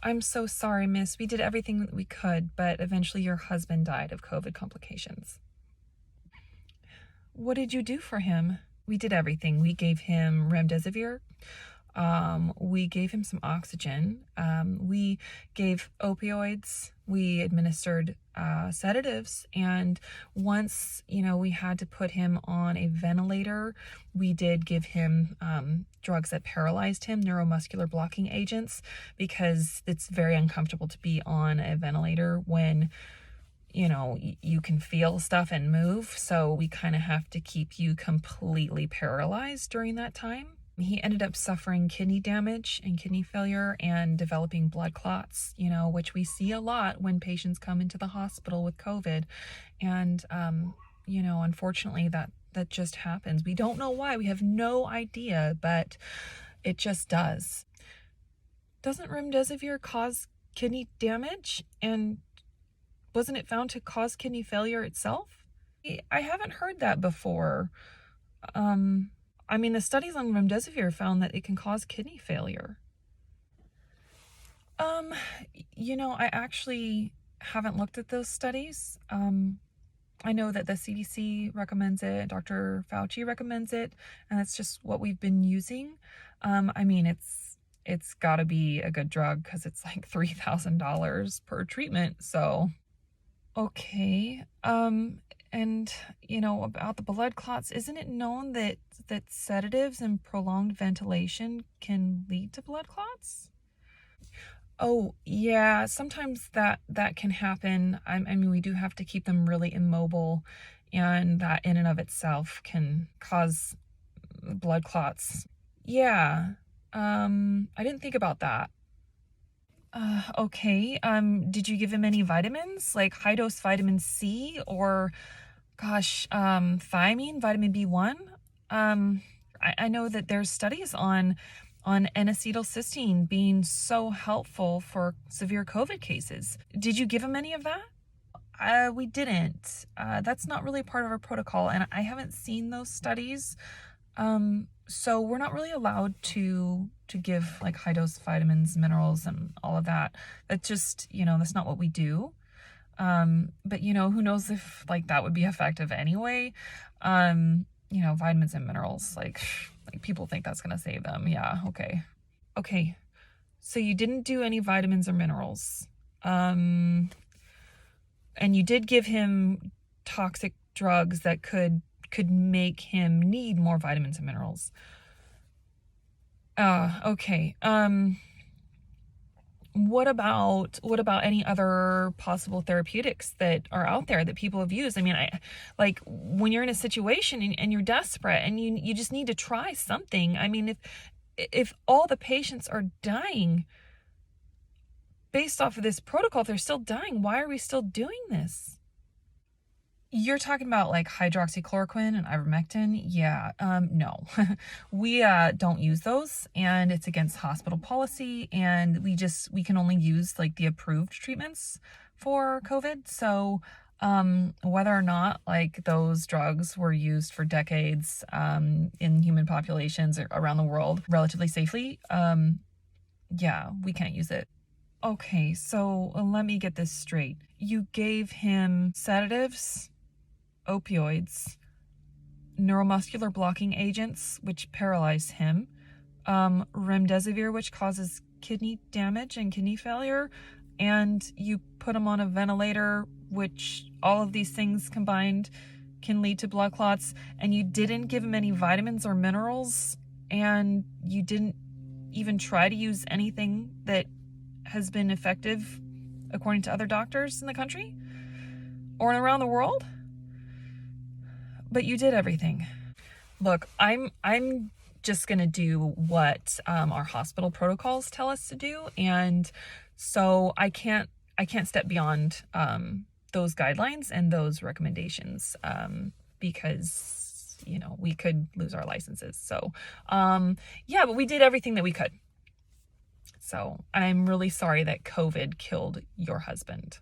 I'm so sorry, miss. We did everything that we could, but eventually your husband died of COVID complications. What did you do for him? We did everything. We gave him remdesivir. We gave him some oxygen. We gave opioids. We administered sedatives. And once, we had to put him on a ventilator, we did give him drugs that paralyzed him, neuromuscular blocking agents, because it's very uncomfortable to be on a ventilator when you can feel stuff and move. So we kind of have to keep you completely paralyzed during that time. He ended up suffering kidney damage and kidney failure and developing blood clots, which we see a lot when patients come into the hospital with COVID. And, unfortunately, that just happens. We don't know why. We have no idea, but it just does. Doesn't remdesivir cause kidney damage? And wasn't it found to cause kidney failure itself? I haven't heard that before. The studies on remdesivir found that it can cause kidney failure. I actually haven't looked at those studies. I know that the CDC recommends it, Dr. Fauci recommends it, and it's just what we've been using. It's got to be a good drug because it's like $3,000 per treatment. So, okay. And about the blood clots, isn't it known that sedatives and prolonged ventilation can lead to blood clots? Oh, yeah, sometimes that can happen. We do have to keep them really immobile, and that in and of itself can cause blood clots. Yeah. I didn't think about that. Okay. Did you give him any vitamins, like high dose vitamin C or, gosh, thiamine, vitamin B1? I know that there's studies on N-acetylcysteine being so helpful for severe COVID cases. Did you give him any of that? We didn't. That's not really part of our protocol, and I haven't seen those studies. So we're not really allowed to give like high dose vitamins, minerals, and all of that. That's just, that's not what we do. But who knows if like that would be effective anyway. Vitamins and minerals, like people think that's gonna save them. Yeah, okay. Okay. So you didn't do any vitamins or minerals. And you did give him toxic drugs that could make him need more vitamins and minerals. Okay. What about any other possible therapeutics that are out there that people have used? Like when you're in a situation and you're desperate and you just need to try something. If all the patients are dying based off of this protocol, if they're still dying, why are we still doing this? You're talking about like hydroxychloroquine and ivermectin? Yeah, no. We don't use those, and it's against hospital policy, and we can only use like the approved treatments for COVID. So, whether or not like those drugs were used for decades in human populations around the world relatively safely, yeah, we can't use it. Okay, so let me get this straight. You gave him sedatives, opioids, neuromuscular blocking agents, which paralyze him, remdesivir, which causes kidney damage and kidney failure, and you put him on a ventilator, which all of these things combined can lead to blood clots, and you didn't give him any vitamins or minerals, and you didn't even try to use anything that has been effective according to other doctors in the country or around the world. But you did everything. Look, I'm just gonna do what our hospital protocols tell us to do, and so I can't step beyond those guidelines and those recommendations because we could lose our licenses. So yeah, but we did everything that we could. So I'm really sorry that COVID killed your husband.